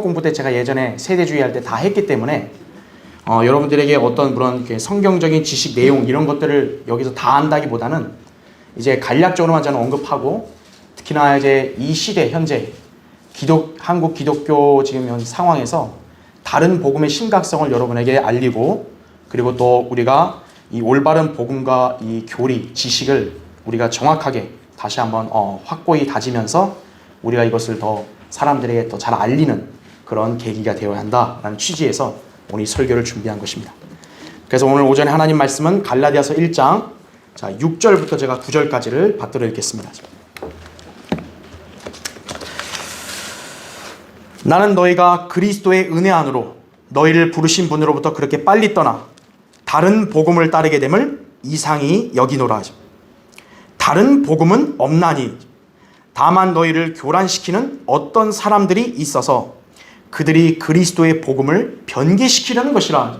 공부 때 제가 예전에 세대주의 할 때 다 했기 때문에 여러분들에게 어떤 그런 성경적인 지식 내용 이런 것들을 여기서 다 안다기보다는 이제 간략적으로만 저는 언급하고, 특히나 이제 이 시대 현재 한국 기독교 지금 현 상황에서 다른 복음의 심각성을 여러분에게 알리고, 그리고 또 우리가 이 올바른 복음과 이 교리, 지식을 우리가 정확하게 다시 한번 확고히 다지면서 우리가 이것을 더 사람들에게 더 잘 알리는 그런 계기가 되어야 한다라는 취지에서 오늘 이 설교를 준비한 것입니다. 그래서 오늘 오전에 하나님 말씀은 갈라디아서 1장 6절부터 제가 9절까지를 받들어 읽겠습니다. 나는 너희가 그리스도의 은혜 안으로 너희를 부르신 분으로부터 그렇게 빨리 떠나 다른 복음을 따르게 됨을 이상히 여기노라 하죠. 다른 복음은 없나니 다만 너희를 교란시키는 어떤 사람들이 있어서 그들이 그리스도의 복음을 변개시키려는 것이라.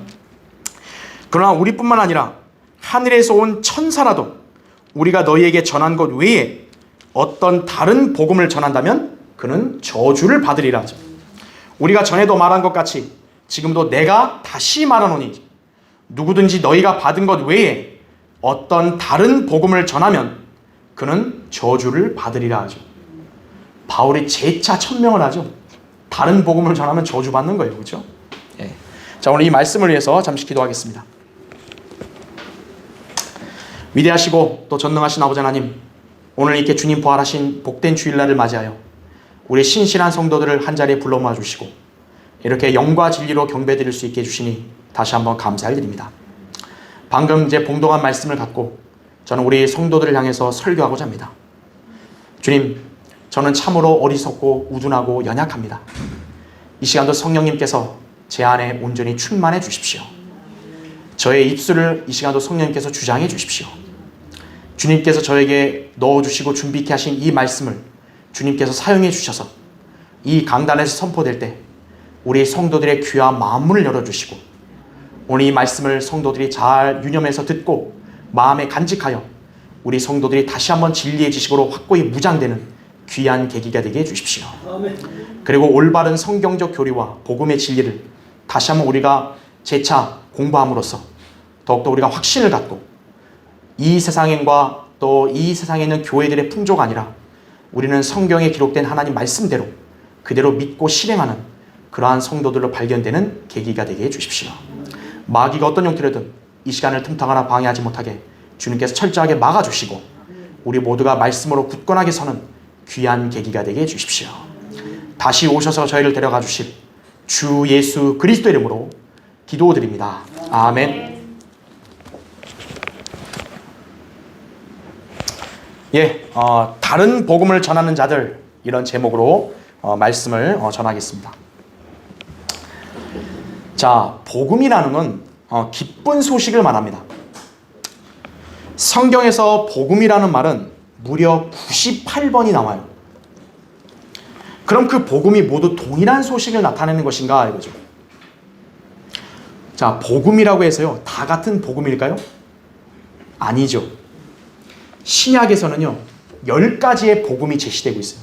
그러나 우리뿐만 아니라 하늘에서 온 천사라도 우리가 너희에게 전한 것 외에 어떤 다른 복음을 전한다면 그는 저주를 받으리라 하죠. 우리가 전에도 말한 것 같이 지금도 내가 다시 말하노니 누구든지 너희가 받은 것 외에 어떤 다른 복음을 전하면 그는 저주를 받으리라 하죠. 바울이 재차 천명을 하죠. 다른 복음을 전하면 저주받는 거예요. 그렇죠? 예. 자, 오늘 이 말씀을 위해서 잠시 기도하겠습니다. 위대하시고 또 전능하신 아버지 하나님, 오늘 이렇게 주님 부활하신 복된 주일날을 맞이하여 우리 신실한 성도들을 한자리에 불러 모아 주시고 이렇게 영과 진리로 경배드릴 수 있게 해주시니 다시 한번 감사를 드립니다. 방금 이제 봉독한 말씀을 갖고 저는 우리 성도들을 향해서 설교하고자 합니다. 주님, 저는 참으로 어리석고 우둔하고 연약합니다. 이 시간도 성령님께서 제 안에 온전히 충만해 주십시오. 저의 입술을 이 시간도 성령님께서 주장해 주십시오. 주님께서 저에게 넣어주시고 준비케 하신 이 말씀을 주님께서 사용해 주셔서 이 강단에서 선포될 때 우리 성도들의 귀와 마음문을 열어주시고 오늘 이 말씀을 성도들이 잘 유념해서 듣고 마음에 간직하여 우리 성도들이 다시 한번 진리의 지식으로 확고히 무장되는 귀한 계기가 되게 해주십시오. 그리고 올바른 성경적 교리와 복음의 진리를 다시 한번 우리가 재차 공부함으로써 더욱더 우리가 확신을 갖고 이 세상과 또 이 세상에 있는 교회들의 풍조가 아니라 우리는 성경에 기록된 하나님 말씀대로 그대로 믿고 실행하는 그러한 성도들로 발견되는 계기가 되게 해주십시오. 마귀가 어떤 형태로든 이 시간을 틈타거나 방해하지 못하게 주님께서 철저하게 막아주시고 우리 모두가 말씀으로 굳건하게 서는 귀한 계기가 되게 해주십시오. 다시 오셔서 저희를 데려가 주실 주 예수 그리스도 이름으로 기도드립니다. 아멘. 다른 복음을 전하는 자들, 이런 제목으로 말씀을 전하겠습니다. 자, 복음이라는 건 기쁜 소식을 말합니다. 성경에서 복음이라는 말은 무려 98번이 나와요. 그럼 그 복음이 모두 동일한 소식을 나타내는 것인가 이거죠. 자, 복음이라고 해서요 다 같은 복음일까요? 아니죠. 신약에서는요 10가지의 복음이 제시되고 있어요.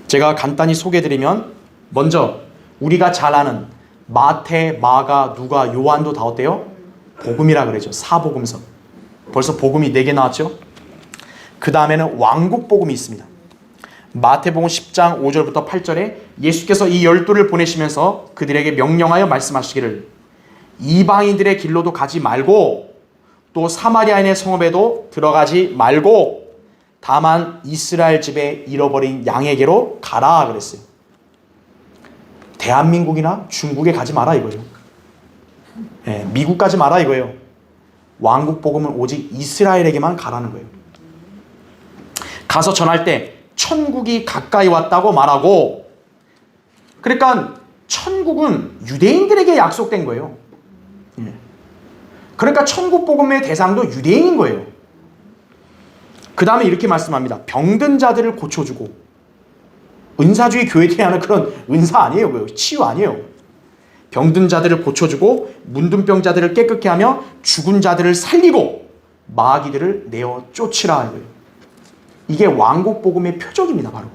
제가 간단히 소개해드리면, 먼저 우리가 잘 아는 마태, 마가, 누가, 요한도 다 어때요? 복음이라 그러죠. 사복음서. 벌써 복음이 4개 나왔죠. 그 다음에는 왕국 복음이 있습니다. 마태복음 10장 5절부터 8절에 예수께서 이 12를 보내시면서 그들에게 명령하여 말씀하시기를 이방인들의 길로도 가지 말고 또 사마리아인의 성읍에도 들어가지 말고 다만 이스라엘 집에 잃어버린 양에게로 가라 그랬어요. 대한민국이나 중국에 가지 마라 이거죠. 미국 가지 마라 이거예요. 왕국 복음은 오직 이스라엘에게만 가라는 거예요. 가서 전할 때 천국이 가까이 왔다고 말하고, 그러니까 천국은 유대인들에게 약속된 거예요. 그러니까 천국 복음의 대상도 유대인인 거예요. 그 다음에 이렇게 말씀합니다. 병든 자들을 고쳐주고, 은사주의 교회들이 하는 그런 은사 아니에요. 그거 치유 아니에요. 병든 자들을 고쳐주고 문둥병 자들을 깨끗게 하며 죽은 자들을 살리고 마귀들을 내어 쫓으라 이거예요. 이게 왕국 복음의 표적입니다. 바로.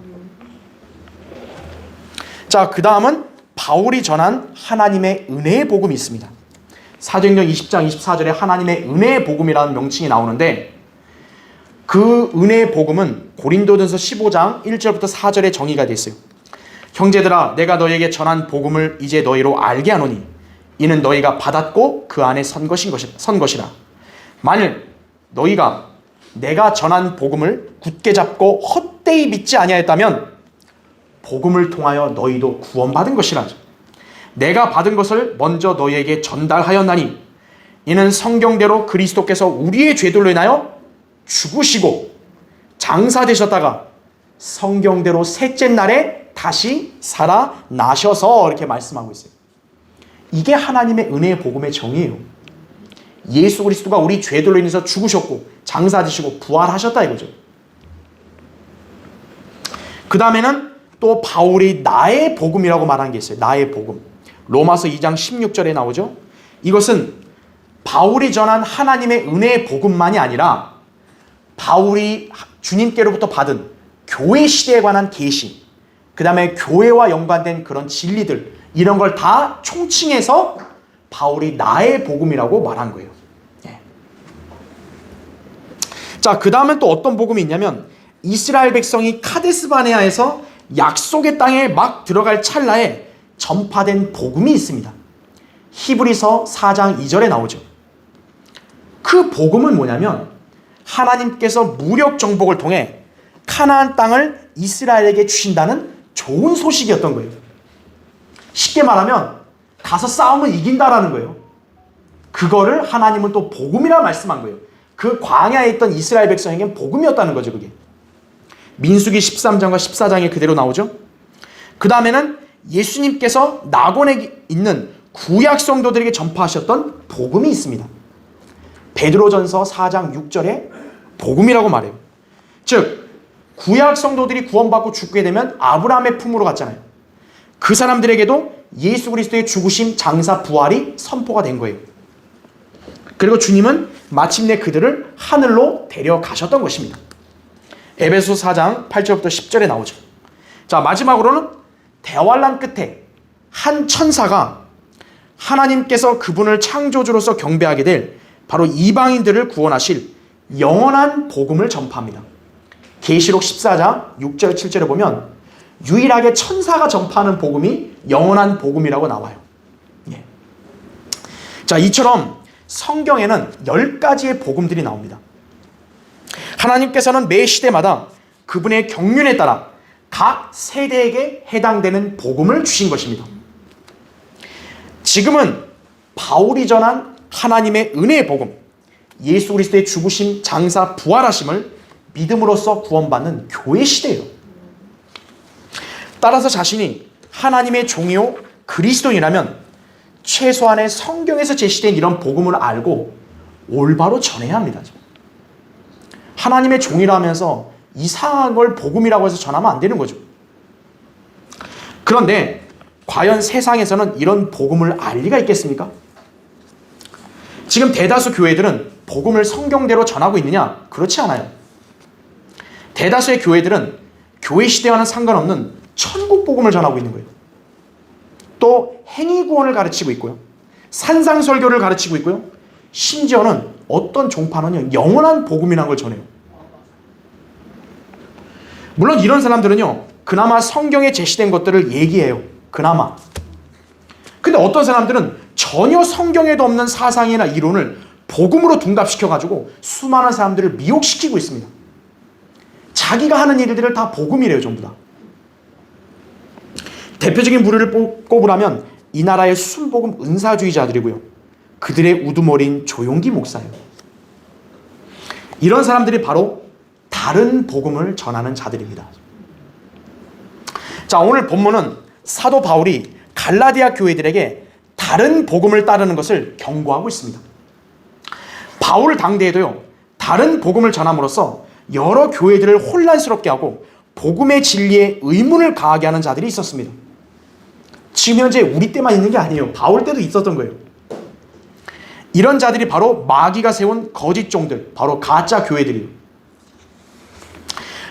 자, 그 다음은 바울이 전한 하나님의 은혜의 복음이 있습니다. 사도행전 20장 24절에 하나님의 은혜의 복음이라는 명칭이 나오는데, 그 은혜의 복음은 고린도전서 15장 1절부터 4절에 정의가 되어 있어요. 형제들아, 내가 너희에게 전한 복음을 이제 너희로 알게 하노니 이는 너희가 받았고 그 안에 선 것이라. 만일 너희가 내가 전한 복음을 굳게 잡고 헛되이 믿지 아니하였다면 복음을 통하여 너희도 구원받은 것이라. 내가 받은 것을 먼저 너희에게 전달하였나니 이는 성경대로 그리스도께서 우리의 죄들로 인하여 죽으시고 장사되셨다가 성경대로 셋째 날에 다시 살아나셔서, 이렇게 말씀하고 있어요. 이게 하나님의 은혜의 복음의 정의예요. 예수 그리스도가 우리 죄들로 인해서 죽으셨고 장사되시고 부활하셨다 이거죠. 그 다음에는 또 바울이 나의 복음이라고 말한 게 있어요. 나의 복음. 로마서 2장 16절에 나오죠. 이것은 바울이 전한 하나님의 은혜의 복음만이 아니라 바울이 주님께로부터 받은 교회 시대에 관한 계시, 그 다음에 교회와 연관된 그런 진리들, 이런 걸 다 총칭해서 바울이 나의 복음이라고 말한 거예요. 예. 자, 그 다음엔 또 어떤 복음이 있냐면, 이스라엘 백성이 카데스 바네아에서 약속의 땅에 막 들어갈 찰나에 전파된 복음이 있습니다. 히브리서 4장 2절에 나오죠. 그 복음은 뭐냐면, 하나님께서 무력 정복을 통해 가나안 땅을 이스라엘에게 주신다는 좋은 소식이었던 거예요. 쉽게 말하면 가서 싸우면 이긴다라는 거예요. 그거를 하나님은 또 복음이라 말씀한 거예요. 그 광야에 있던 이스라엘 백성에겐 복음이었다는 거죠, 그게. 민수기 13장과 14장에 그대로 나오죠. 그 다음에는 예수님께서 낙원에 있는 구약 성도들에게 전파하셨던 복음이 있습니다. 베드로전서 4장 6절에 복음이라고 말해요. 즉 구약 성도들이 구원받고 죽게 되면 아브라함의 품으로 갔잖아요. 그 사람들에게도 예수 그리스도의 죽으심, 장사, 부활이 선포가 된 거예요. 그리고 주님은 마침내 그들을 하늘로 데려가셨던 것입니다. 에베소 4장 8절부터 10절에 나오죠. 자, 마지막으로는 대환란 끝에 한 천사가 하나님께서 그분을 창조주로서 경배하게 될 바로 이방인들을 구원하실 영원한 복음을 전파합니다. 계시록 14장 6절 7절에 보면 유일하게 천사가 전파하는 복음이 영원한 복음이라고 나와요. 예. 자, 이처럼 성경에는 10가지의 복음들이 나옵니다. 하나님께서는 매 시대마다 그분의 경륜에 따라 각 세대에게 해당되는 복음을 주신 것입니다. 지금은 바울이 전한 하나님의 은혜의 복음, 예수 그리스도의 죽으심, 장사, 부활하심을 믿음으로써 구원받는 교회 시대예요. 따라서 자신이 하나님의 종이요 그리스도인이라면 최소한의 성경에서 제시된 이런 복음을 알고 올바로 전해야 합니다. 하나님의 종이라 하면서 이상한 걸 복음이라고 해서 전하면 안 되는 거죠. 그런데 과연 세상에서는 이런 복음을 알 리가 있겠습니까? 지금 대다수 교회들은 복음을 성경대로 전하고 있느냐? 그렇지 않아요. 대다수의 교회들은 교회 시대와는 상관없는 천국 복음을 전하고 있는 거예요. 또 행위구원을 가르치고 있고요. 산상설교를 가르치고 있고요. 심지어는 어떤 종파는요, 영원한 복음이라는 걸 전해요. 물론 이런 사람들은요, 그나마 성경에 제시된 것들을 얘기해요. 그나마. 근데 어떤 사람들은 전혀 성경에도 없는 사상이나 이론을 복음으로 둔갑시켜가지고 수많은 사람들을 미혹시키고 있습니다. 자기가 하는 일들을 다 복음이래요, 전부 다. 대표적인 부류를 꼽으라면 이 나라의 순복음 은사주의자들이고요. 그들의 우두머리인 조용기 목사예요. 이런 사람들이 바로 다른 복음을 전하는 자들입니다. 자, 오늘 본문은 사도 바울이 갈라디아 교회들에게 다른 복음을 따르는 것을 경고하고 있습니다. 바울 당대에도요, 다른 복음을 전함으로써 여러 교회들을 혼란스럽게 하고 복음의 진리에 의문을 가하게 하는 자들이 있었습니다. 지금 현재 우리 때만 있는 게 아니에요. 바울 때도 있었던 거예요. 이런 자들이 바로 마귀가 세운 거짓 종들, 바로 가짜 교회들이에요.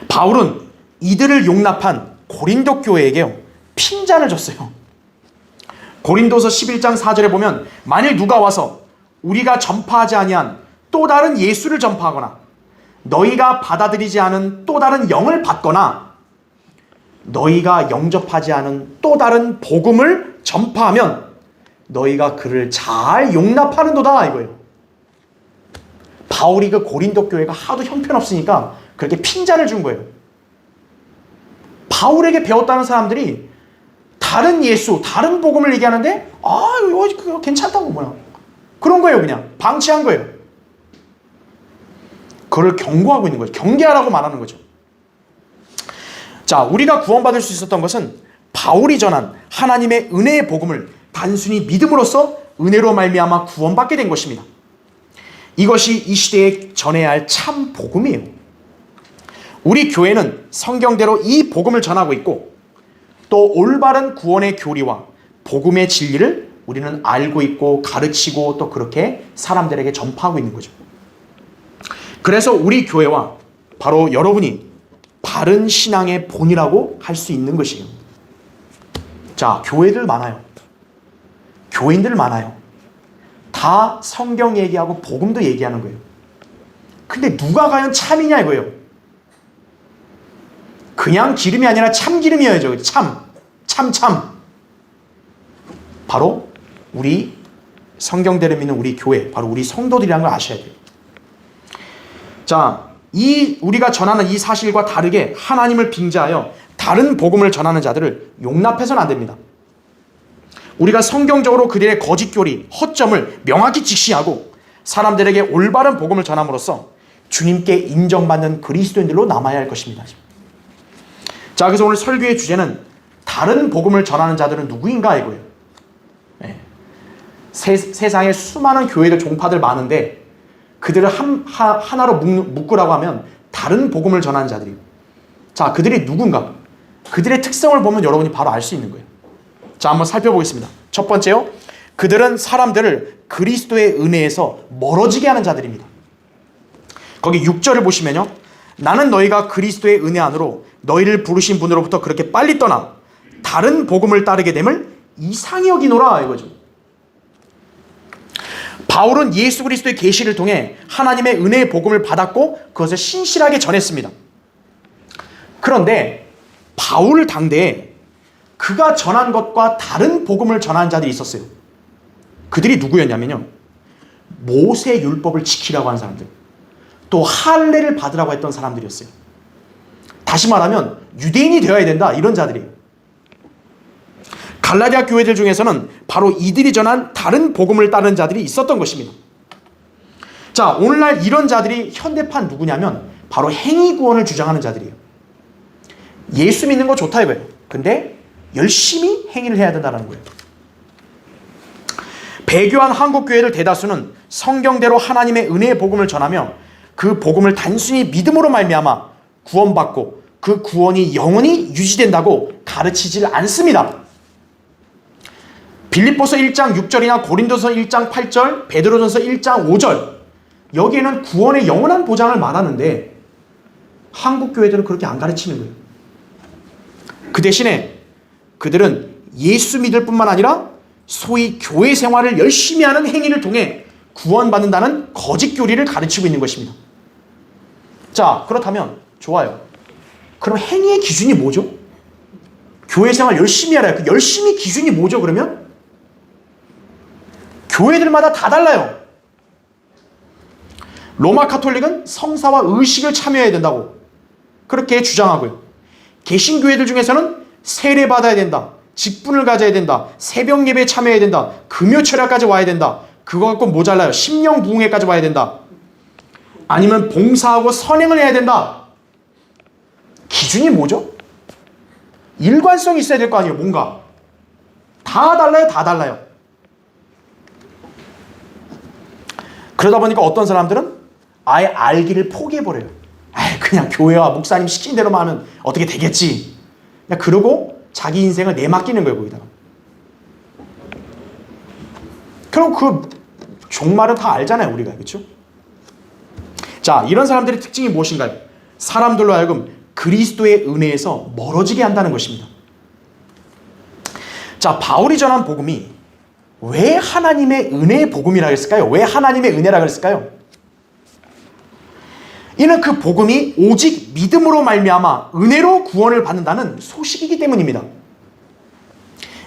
바울은 이들을 용납한 고린도 교회에게요, 핀잔을 줬어요. 고린도서 11장 4절에 보면 만일 누가 와서 우리가 전파하지 아니한 또 다른 예수를 전파하거나 너희가 받아들이지 않은 또 다른 영을 받거나 너희가 영접하지 않은 또 다른 복음을 전파하면 너희가 그를 잘 용납하는도다 이거예요. 바울이 그 고린도 교회가 하도 형편없으니까 그렇게 핀잔을 준 거예요. 바울에게 배웠다는 사람들이 다른 예수, 다른 복음을 얘기하는데 이거 괜찮다고 뭐야. 그런 거예요. 그냥 방치한 거예요. 그걸 경고하고 있는 거죠. 경계하라고 말하는 거죠. 자, 우리가 구원받을 수 있었던 것은 바울이 전한 하나님의 은혜의 복음을 단순히 믿음으로써 은혜로 말미암아 구원받게 된 것입니다. 이것이 이 시대에 전해야 할 참 복음이에요. 우리 교회는 성경대로 이 복음을 전하고 있고 또 올바른 구원의 교리와 복음의 진리를 우리는 알고 있고 가르치고 또 그렇게 사람들에게 전파하고 있는 거죠. 그래서 우리 교회와 바로 여러분이 바른 신앙의 본이라고 할 수 있는 것이에요. 자, 교회들 많아요. 교인들 많아요. 다 성경 얘기하고 복음도 얘기하는 거예요. 근데 누가 과연 참이냐 이거예요. 그냥 기름이 아니라 참기름이어야죠. 참. 바로 우리 성경대로 믿는 우리 교회, 바로 우리 성도들이라는 걸 아셔야 돼요. 자, 우리가 전하는 이 사실과 다르게 하나님을 빙자하여 다른 복음을 전하는 자들을 용납해서는 안 됩니다. 우리가 성경적으로 그들의 거짓 교리, 허점을 명확히 직시하고 사람들에게 올바른 복음을 전함으로써 주님께 인정받는 그리스도인들로 남아야 할 것입니다. 자, 그래서 오늘 설교의 주제는 다른 복음을 전하는 자들은 누구인가 이거예요. 네. 세상에 수많은 교회들, 종파들 많은데 그들을 하나로 묶으라고 하면 다른 복음을 전하는 자들이에요. 자, 그들이 누군가? 그들의 특성을 보면 여러분이 바로 알 수 있는 거예요. 자, 한번 살펴보겠습니다. 첫 번째요. 그들은 사람들을 그리스도의 은혜에서 멀어지게 하는 자들입니다. 거기 6절을 보시면요. 나는 너희가 그리스도의 은혜 안으로 너희를 부르신 분으로부터 그렇게 빨리 떠나 다른 복음을 따르게 됨을 이상히 여기노라 이거죠. 바울은 예수 그리스도의 계시를 통해 하나님의 은혜의 복음을 받았고 그것을 신실하게 전했습니다. 그런데 바울 당대에 그가 전한 것과 다른 복음을 전하는 자들이 있었어요. 그들이 누구였냐면요. 모세 율법을 지키라고 하는 사람들, 또 할례를 받으라고 했던 사람들이었어요. 다시 말하면 유대인이 되어야 된다 이런 자들이에요. 갈라디아 교회들 중에서는 바로 이들이 전한 다른 복음을 따르는 자들이 있었던 것입니다. 자, 오늘날 이런 자들이 현대판 누구냐면 바로 행위 구원을 주장하는 자들이에요. 예수 믿는 거 좋다 이거예요. 근데 열심히 행위를 해야 된다는 거예요. 배교한 한국교회들 대다수는 성경대로 하나님의 은혜의 복음을 전하며 그 복음을 단순히 믿음으로 말미암아 구원받고 그 구원이 영원히 유지된다고 가르치질 않습니다. 빌립보서 1장 6절이나 고린도서 1장 8절, 베드로전서 1장 5절 여기에는 구원의 영원한 보장을 말하는데 한국 교회들은 그렇게 안 가르치는 거예요. 그 대신에 그들은 예수 믿을 뿐만 아니라 소위 교회 생활을 열심히 하는 행위를 통해 구원받는다는 거짓 교리를 가르치고 있는 것입니다. 자, 그렇다면 좋아요. 그럼 행위의 기준이 뭐죠? 교회 생활 열심히 하라. 그 열심히 기준이 뭐죠 그러면? 교회들마다 다 달라요. 로마 카톨릭은 성사와 의식을 참여해야 된다고 그렇게 주장하고요. 개신교회들 중에서는 세례 받아야 된다, 직분을 가져야 된다, 새벽 예배에 참여해야 된다, 금요철야까지 와야 된다, 그거 갖고 모자라요. 심령 부흥회까지 와야 된다, 아니면 봉사하고 선행을 해야 된다. 기준이 뭐죠? 일관성이 있어야 될 거 아니에요. 뭔가 다 달라요. 다 달라요. 그러다 보니까 어떤 사람들은 아예 알기를 포기해버려요. 그냥 교회와 목사님 시킨 대로만 하면 어떻게 되겠지. 그냥 그러고 자기 인생을 내맡기는 거예요. 거기다가. 그럼 그 종말은 다 알잖아요. 우리가. 그렇죠? 자, 이런 사람들의 특징이 무엇인가요? 사람들로 하여금 그리스도의 은혜에서 멀어지게 한다는 것입니다. 자, 바울이 전한 복음이 왜 하나님의 은혜의 복음이라 했을까요? 왜 하나님의 은혜라 그랬을까요? 이는 그 복음이 오직 믿음으로 말미암아 은혜로 구원을 받는다는 소식이기 때문입니다.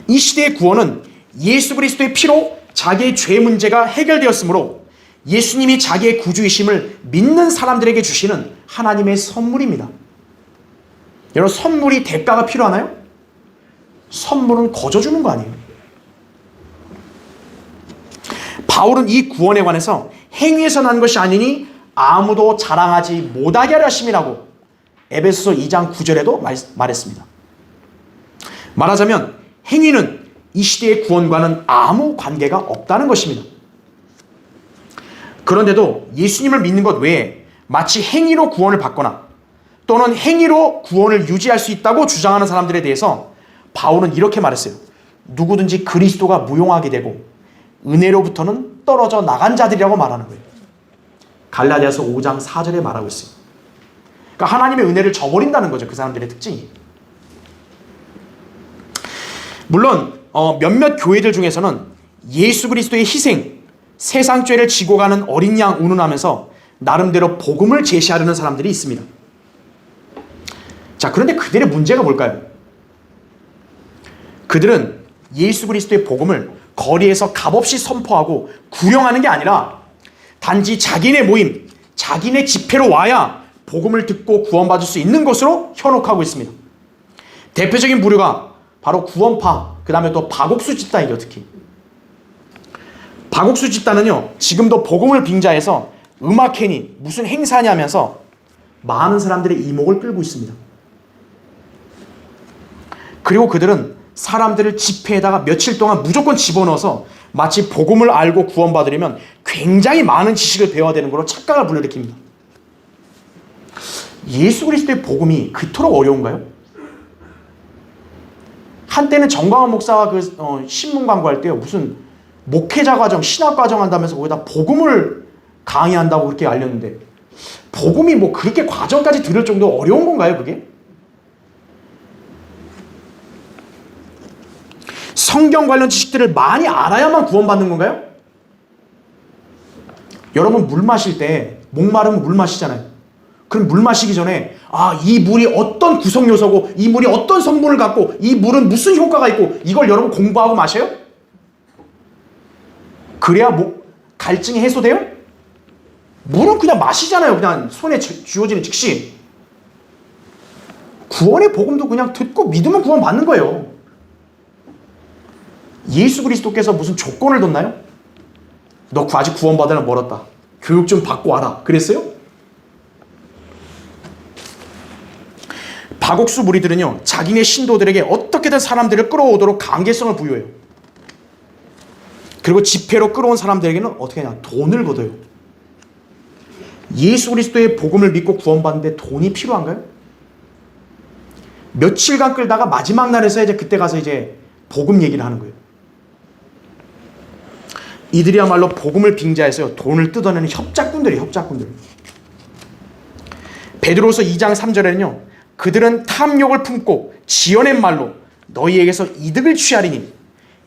이 시대의 구원은 예수 그리스도의 피로 자기의 죄 문제가 해결되었으므로 예수님이 자기의 구주이심을 믿는 사람들에게 주시는 하나님의 선물입니다. 여러분, 선물이 대가가 필요하나요? 선물은 거저 주는 거 아니에요. 바울은 이 구원에 관해서 행위에서 난 것이 아니니 아무도 자랑하지 못하게 하려 하심이라고 에베소서 2장 9절에도 말했습니다. 말하자면 행위는 이 시대의 구원과는 아무 관계가 없다는 것입니다. 그런데도 예수님을 믿는 것 외에 마치 행위로 구원을 받거나 또는 행위로 구원을 유지할 수 있다고 주장하는 사람들에 대해서 바울은 이렇게 말했어요. 누구든지 그리스도가 무용하게 되고 은혜로부터는 떨어져 나간 자들이라고 말하는 거예요. 갈라디아서 5장 4절에 말하고 있어요. 그러니까 하나님의 은혜를 저버린다는 거죠. 그 사람들의 특징이. 물론 몇몇 교회들 중에서는 예수 그리스도의 희생, 세상 죄를 지고 가는 어린 양 운운하면서 나름대로 복음을 제시하려는 사람들이 있습니다. 자, 그런데 그들의 문제가 뭘까요? 그들은 예수 그리스도의 복음을 거리에서 값없이 선포하고 구령하는 게 아니라 단지 자기네 모임, 자기네 집회로 와야 복음을 듣고 구원받을 수 있는 것으로 현혹하고 있습니다. 대표적인 부류가 바로 구원파, 그 다음에 또 박옥수 집단이죠. 특히 박옥수 집단은요, 지금도 복음을 빙자해서 음악회니 무슨 행사냐면서 많은 사람들의 이목을 끌고 있습니다. 그리고 그들은 사람들을 집회에다가 며칠 동안 무조건 집어넣어서 마치 복음을 알고 구원받으려면 굉장히 많은 지식을 배워야 되는 걸로 착각을 불러일으킵니다. 예수 그리스도의 복음이 그토록 어려운가요? 한때는 정광훈 목사가 신문 광고할 때요, 무슨 목회자 과정, 신학 과정 한다면서 거기다 복음을 강의한다고 그렇게 알렸는데, 복음이 뭐 그렇게 과정까지 들을 정도로 어려운 건가요, 그게? 성경 관련 지식들을 많이 알아야만 구원받는 건가요? 여러분, 물 마실 때 목마르면 물 마시잖아요. 그럼 물 마시기 전에 이 물이 어떤 구성 요소고 이 물이 어떤 성분을 갖고 이 물은 무슨 효과가 있고 이걸 여러분 공부하고 마셔요? 그래야 갈증이 해소돼요? 물은 그냥 마시잖아요. 그냥 손에 쥐어지는 즉시. 구원의 복음도 그냥 듣고 믿으면 구원받는 거예요. 예수 그리스도께서 무슨 조건을 뒀나요? 너 아직 구원받으려면 멀었다. 교육 좀 받고 와라. 그랬어요? 박옥수 무리들은요, 자기네 신도들에게 어떻게든 사람들을 끌어오도록 강제성을 부여해요. 그리고 집회로 끌어온 사람들에게는 어떻게 하냐? 돈을 걷어요. 예수 그리스도의 복음을 믿고 구원받는데 돈이 필요한가요? 며칠간 끌다가 마지막 날에서 그때 가서 복음 얘기를 하는 거예요. 이들이야말로 복음을 빙자해서 돈을 뜯어내는 협작꾼들이에요. 협작꾼들. 베드로서 2장 3절에는요, 그들은 탐욕을 품고 지어낸 말로 너희에게서 이득을 취하리니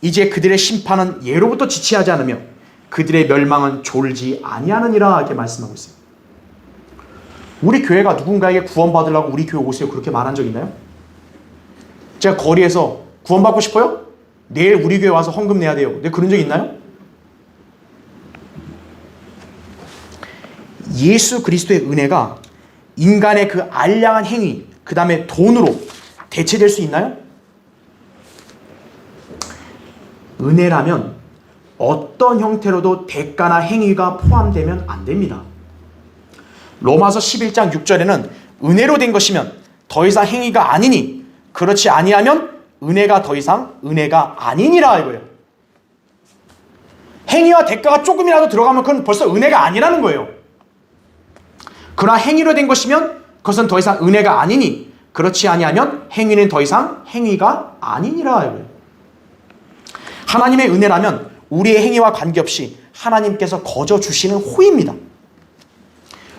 이제 그들의 심판은 예로부터 지체하지 않으며 그들의 멸망은 졸지 아니하느니라 이렇게 말씀하고 있어요. 우리 교회가 누군가에게 구원받으려고 우리 교회 오세요 그렇게 말한 적 있나요? 제가 거리에서 구원받고 싶어요? 내일 우리 교회 와서 헌금 내야 돼요. 네, 그런 적 있나요? 예수 그리스도의 은혜가 인간의 그 알량한 행위, 그 다음에 돈으로 대체될 수 있나요? 은혜라면 어떤 형태로도 대가나 행위가 포함되면 안 됩니다. 로마서 11장 6절에는 은혜로 된 것이면 더 이상 행위가 아니니 그렇지 아니하면 은혜가 더 이상 은혜가 아니니라 이거예요. 행위와 대가가 조금이라도 들어가면 그건 벌써 은혜가 아니라는 거예요. 그러나 행위로 된 것이면 그것은 더 이상 은혜가 아니니 그렇지 아니하면 행위는 더 이상 행위가 아니니라 이거예요. 하나님의 은혜라면 우리의 행위와 관계없이 하나님께서 거저 주시는 호의입니다.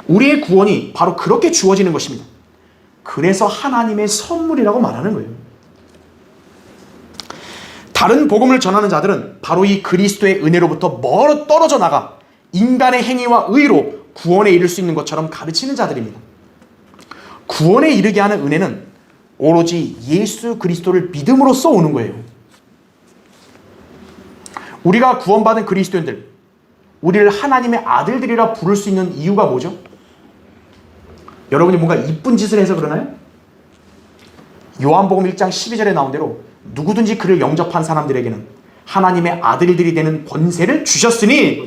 우리의 구원이 바로 그렇게 주어지는 것입니다. 그래서 하나님의 선물이라고 말하는 거예요. 다른 복음을 전하는 자들은 바로 이 그리스도의 은혜로부터 멀어 떨어져 나가 인간의 행위와 의로 구원에 이를 수 있는 것처럼 가르치는 자들입니다. 구원에 이르게 하는 은혜는 오로지 예수 그리스도를 믿음으로써 오는 거예요. 우리가 구원받은 그리스도인들, 우리를 하나님의 아들들이라 부를 수 있는 이유가 뭐죠? 여러분이 뭔가 이쁜 짓을 해서 그러나요? 요한복음 1장 12절에 나온 대로 누구든지 그를 영접한 사람들에게는 하나님의 아들들이 되는 권세를 주셨으니,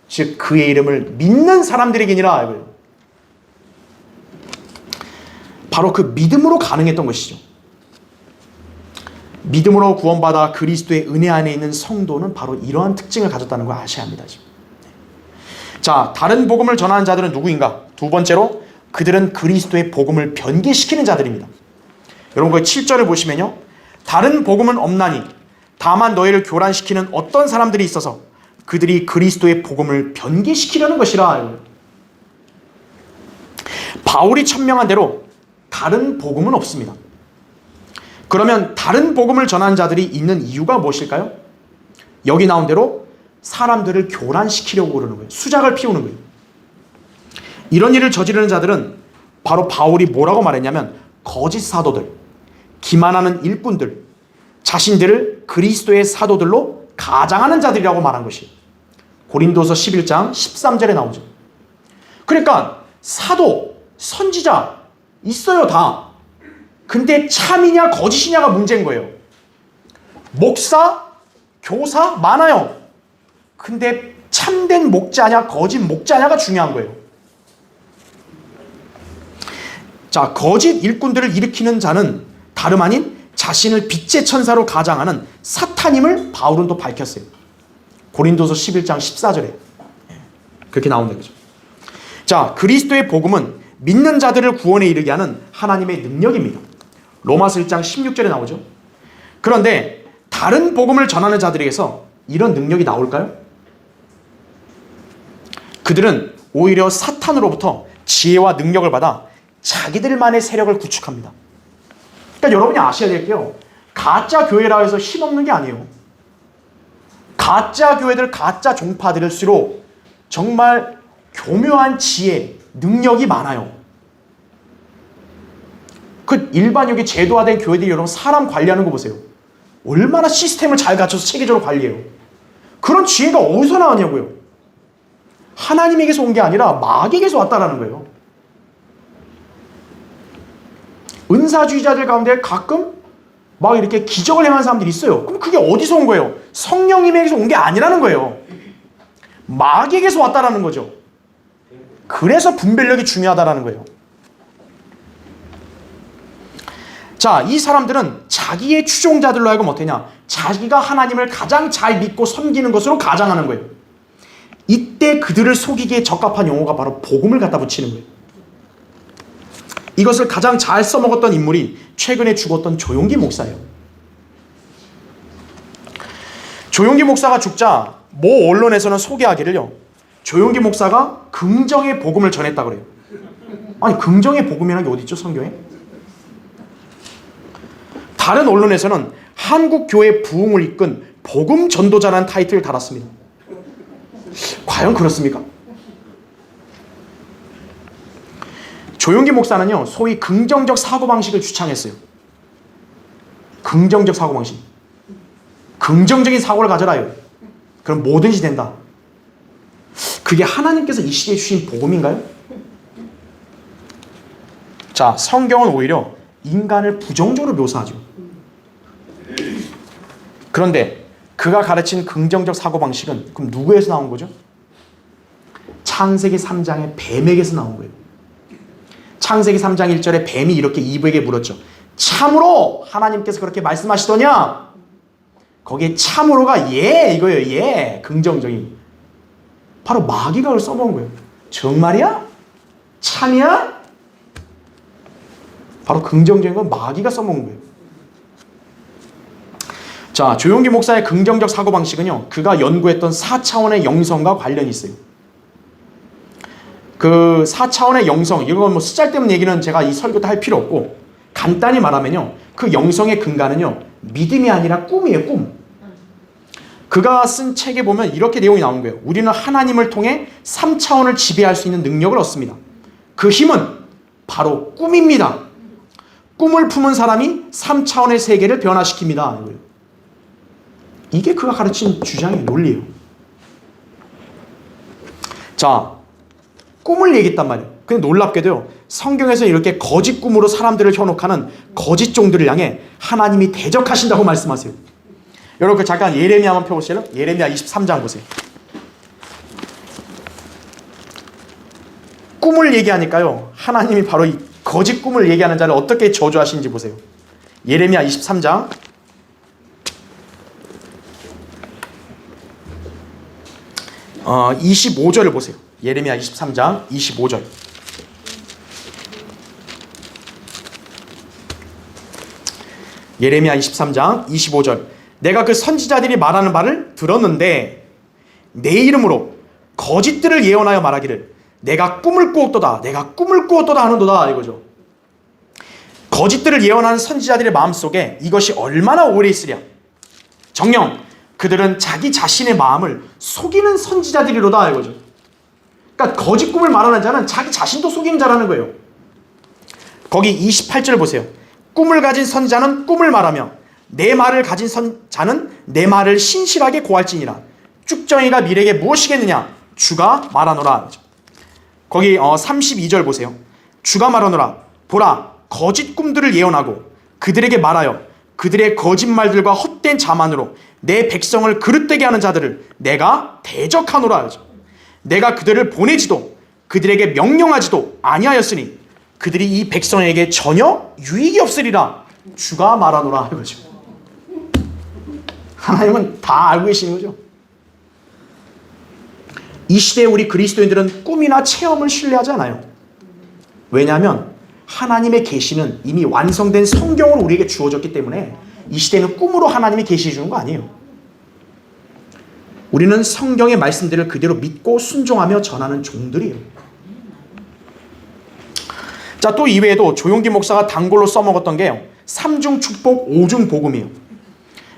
즉 그의 이름을 믿는 사람들에게니라. 바로 그 믿음으로 가능했던 것이죠. 믿음으로 구원받아 그리스도의 은혜 안에 있는 성도는 바로 이러한 특징을 가졌다는 걸 아셔야 합니다. 자, 다른 복음을 전하는 자들은 누구인가? 두 번째로 그들은 그리스도의 복음을 변개시키는 자들입니다. 여러분 그 7절을 보시면요, 다른 복음은 없나니 다만 너희를 교란시키는 어떤 사람들이 있어서 그들이 그리스도의 복음을 변개시키려는 것이라. 바울이 천명한 대로 다른 복음은 없습니다. 그러면 다른 복음을 전하는 자들이 있는 이유가 무엇일까요? 여기 나온 대로 사람들을 교란시키려고 그러는 거예요. 수작을 피우는 거예요. 이런 일을 저지르는 자들은 바로 바울이 뭐라고 말했냐면 거짓 사도들, 기만하는 일꾼들, 자신들을 그리스도의 사도들로 가장하는 자들이라고 말한 것이 고린도서 11장 13절에 나오죠. 그러니까 사도, 선지자 있어요 다. 근데 참이냐 거짓이냐가 문제인 거예요. 목사, 교사 많아요. 근데 참된 목자냐 거짓 목자냐가 중요한 거예요. 자, 거짓 일꾼들을 일으키는 자는 다름 아닌 자신을 빛의 천사로 가장하는 사탄임을 바울은 또 밝혔어요. 고린도서 11장 14절에 그렇게 나오는 거죠. 자, 그리스도의 복음은 믿는 자들을 구원에 이르게 하는 하나님의 능력입니다. 로마서 1장 16절에 나오죠. 그런데 다른 복음을 전하는 자들에게서 이런 능력이 나올까요? 그들은 오히려 사탄으로부터 지혜와 능력을 받아 자기들만의 세력을 구축합니다. 그러니까 여러분이 아셔야 될 게요, 가짜 교회라 해서 힘없는 게 아니에요. 가짜 교회들, 가짜 종파들일수록 정말 교묘한 지혜, 능력이 많아요. 그 일반 여기 제도화된 교회들이 여러분 사람 관리하는 거 보세요. 얼마나 시스템을 잘 갖춰서 체계적으로 관리해요. 그런 지혜가 어디서 나왔냐고요. 하나님에게서 온 게 아니라 마귀에게서 왔다라는 거예요. 은사주의자들 가운데 가끔 막 이렇게 기적을 행하는 사람들이 있어요. 그럼 그게 어디서 온 거예요? 성령님에게서 온 게 아니라는 거예요. 마귀에게서 왔다라는 거죠. 그래서 분별력이 중요하다라는 거예요. 자, 이 사람들은 자기의 추종자들로 하여금 어떠냐? 자기가 하나님을 가장 잘 믿고 섬기는 것으로 가장하는 거예요. 이때 그들을 속이기에 적합한 용어가 바로 복음을 갖다 붙이는 거예요. 이것을 가장 잘 써먹었던 인물이 최근에 죽었던 조용기 목사예요. 조용기 목사가 죽자 모 언론에서는 소개하기를요, 조용기 목사가 긍정의 복음을 전했다고 그래요. 아니, 긍정의 복음이라는 게 어디 있죠, 성경에? 다른 언론에서는 한국 교회 부흥을 이끈 복음 전도자라는 타이틀을 달았습니다. 과연 그렇습니까? 조용기 목사는요, 소위 긍정적 사고방식을 주창했어요. 긍정적 사고방식. 긍정적인 사고를 가져라요. 그럼 뭐든지 된다. 그게 하나님께서 이 시대에 주신 복음인가요? 자, 성경은 오히려 인간을 부정적으로 묘사하죠. 그런데 그가 가르친 긍정적 사고방식은 그럼 누구에서 나온 거죠? 창세기 3장의 뱀에게서 나온 거예요. 창세기 3장 1절에 뱀이 이렇게 이브에게 물었죠. 참으로 하나님께서 그렇게 말씀하시더냐? 거기에 참으로가 예 이거예요. 예, 긍정적인. 바로 마귀가 그걸 써본 거예요. 정말이야? 참이야? 바로 긍정적인 건 마귀가 써먹은 거예요. 자, 조용기 목사의 긍정적 사고방식은요, 그가 연구했던 4차원의 영성과 관련이 있어요. 그 4차원의 영성, 이건 뭐 쓰잘데없는 얘기는 제가 이 설교 다 할 필요 없고, 간단히 말하면요, 그 영성의 근간은요, 믿음이 아니라 꿈이에요, 꿈. 그가 쓴 책에 보면 이렇게 내용이 나오는 거예요. 우리는 하나님을 통해 3차원을 지배할 수 있는 능력을 얻습니다. 그 힘은 바로 꿈입니다. 꿈을 품은 사람이 3차원의 세계를 변화시킵니다. 이게 그가 가르친 주장의 논리예요. 자, 꿈을 얘기했단 말이에요. 근데 놀랍게도요, 성경에서 이렇게 거짓 꿈으로 사람들을 현혹하는 거짓 종들을 향해 하나님이 대적하신다고 말씀하세요. 여러분 잠깐 예레미야 한번 펴보실래요? 예레미야 23장 보세요. 꿈을 얘기하니까요, 하나님이 바로 이 거짓 꿈을 얘기하는 자를 어떻게 저주하시는지 보세요. 예레미야 23장 25절을 보세요. 예레미야 23장 25절. 예레미야 23장 25절. 내가 그 선지자들이 말하는 말을 들었는데 내 이름으로 거짓들을 예언하여 말하기를 내가 꿈을 꾸었도다, 내가 꿈을 꾸었도다 하는도다, 이거죠. 거짓들을 예언하는 선지자들의 마음속에 이것이 얼마나 오래 있으랴. 정녕 그들은 자기 자신의 마음을 속이는 선지자들이로다, 이거죠. 그러니까 거짓 꿈을 말하는 자는 자기 자신도 속이는 자라는 거예요. 거기 28절 보세요. 꿈을 가진 선지자는 꿈을 말하며 내 말을 가진 자는 내 말을 신실하게 고할지니라. 쭉정이가 미래에게 무엇이겠느냐? 주가 말하노라. 거기 32절 보세요. 주가 말하노라. 보라, 거짓 꿈들을 예언하고 그들에게 말하여 그들의 거짓말들과 헛된 자만으로 내 백성을 그릇되게 하는 자들을 내가 대적하노라. 내가 그들을 보내지도 그들에게 명령하지도 아니하였으니 그들이 이 백성에게 전혀 유익이 없으리라. 주가 말하노라. 이거죠. 하나님은 다 알고 계시는 거죠. 이 시대에 우리 그리스도인들은 꿈이나 체험을 신뢰하지 않아요. 왜냐하면 하나님의 계시는 이미 완성된 성경으로 우리에게 주어졌기 때문에 이 시대는 꿈으로 하나님이 계시해 주는 거 아니에요. 우리는 성경의 말씀들을 그대로 믿고 순종하며 전하는 종들이에요. 자, 또 이외에도 조용기 목사가 단골로 써먹었던 게 3중 축복, 5중 복음이에요.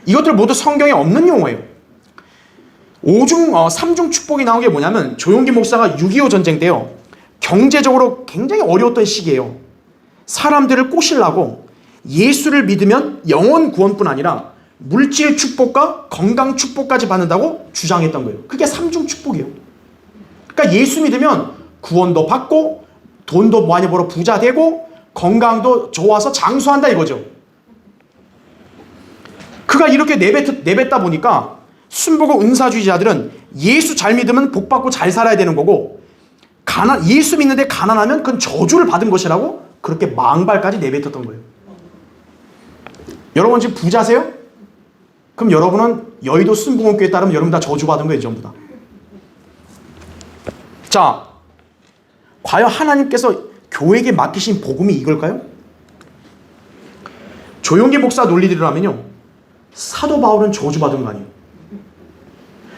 이것들 모두 성경에 없는 용어예요. 3중 축복이 나온 게 뭐냐면 조용기 목사가 6.25 전쟁 때요, 경제적으로 굉장히 어려웠던 시기예요. 사람들을 꼬시려고 예수를 믿으면 영혼 구원뿐 아니라 물질 축복과 건강 축복까지 받는다고 주장했던 거예요. 그게 3중 축복이에요. 그러니까 예수 믿으면 구원도 받고 돈도 많이 벌어 부자 되고 건강도 좋아서 장수한다, 이거죠. 그가 이렇게 내뱉다 보니까 순복음 은사주의자들은 예수 잘 믿으면 복 받고 잘 살아야 되는 거고, 예수 믿는데 가난하면 그건 저주를 받은 것이라고 그렇게 망발까지 내뱉었던 거예요. 여러분 지금 부자세요? 그럼 여러분은 여의도 순복음교회 따르면 여러분 다 저주받은 거예요, 전부 다. 자, 과연 하나님께서 교회에게 맡기신 복음이 이걸까요? 조용기 목사 논리대로 하면요, 사도 바울은 저주받은 거 아니에요.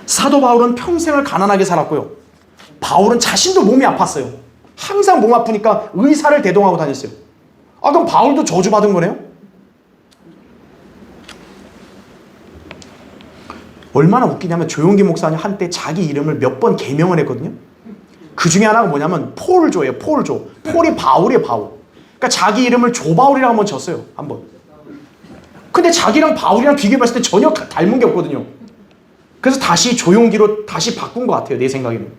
사도 바울은 평생을 가난하게 살았고요, 바울은 자신도 몸이 아팠어요. 항상 몸 아프니까 의사를 대동하고 다녔어요. 아, 그럼 바울도 저주받은 거네요? 얼마나 웃기냐면 조용기 목사님 한때 자기 이름을 몇 번 개명을 했거든요. 그 중에 하나가 뭐냐면 폴조예요. 폴조. 폴이 바울이에요, 바울. 그러니까 자기 이름을 조바울이라고 한번 졌어요, 한번. 근데 자기랑 바울이랑 비교해봤을 때 전혀 닮은 게 없거든요. 그래서 다시 조용기로 다시 바꾼 것 같아요, 내 생각에는.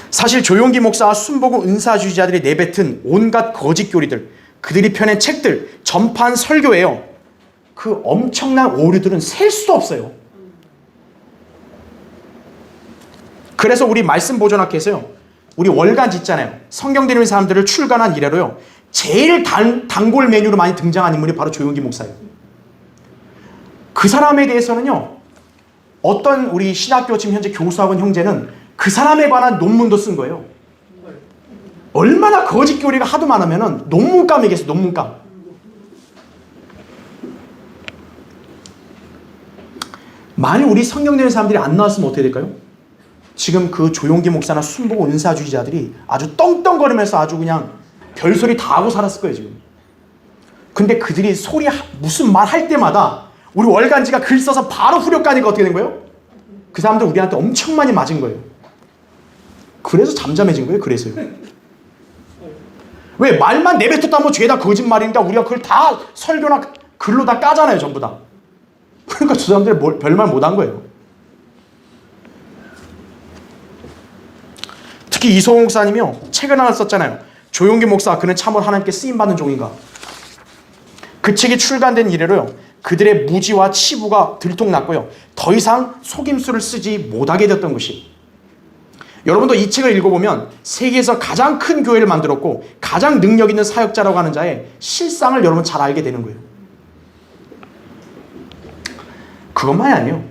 사실 조용기 목사와 순복음 은사주의자들이 내뱉은 온갖 거짓 교리들, 그들이 펴낸 책들, 전파한 설교예요. 그 엄청난 오류들은 셀 수도 없어요. 그래서 우리 말씀 보존학회에서요, 우리 월간 짓잖아요. 성경 드리는 사람들을 출간한 이래로요, 제일 단골 메뉴로 많이 등장한 인물이 바로 조용기 목사예요. 그 사람에 대해서는요, 어떤 우리 신학교 지금 현재 교수하고 있는 형제는 그 사람에 관한 논문도 쓴 거예요. 얼마나 거짓 교리가 하도 많으면은 논문감이겠어요, 논문감. 만약 우리 성경 되는 사람들이 안 나왔으면 어떻게 될까요? 지금 그 조용기 목사나 순복음 은사주의자들이 아주 떵떵거리면서 아주 그냥 별소리 다 하고 살았을 거예요, 지금. 근데 그들이 무슨 말 할 때마다 우리 월간지가 글 써서 바로 후력 가니까 어떻게 된 거예요? 그 사람들 우리한테 엄청 많이 맞은 거예요. 그래서 잠잠해진 거예요. 그래서요. 왜? 말만 내뱉었다 뭐 죄다 거짓말이니까 우리가 그걸 다 설교나 글로 다 까잖아요. 전부 다. 그러니까 저 사람들이 별말 못한 거예요. 특히 이소홍 목사님이요. 책을 하나 썼잖아요. 조용기 목사, 그는 참으로 하나님께 쓰임받는 종인가. 그 책이 출간된 이래로요. 그들의 무지와 치부가 들통났고요. 더 이상 속임수를 쓰지 못하게 됐던 것이. 여러분도 이 책을 읽어보면 세계에서 가장 큰 교회를 만들었고 가장 능력 있는 사역자라고 하는 자의 실상을 여러분 잘 알게 되는 거예요. 그것만이 아니에요.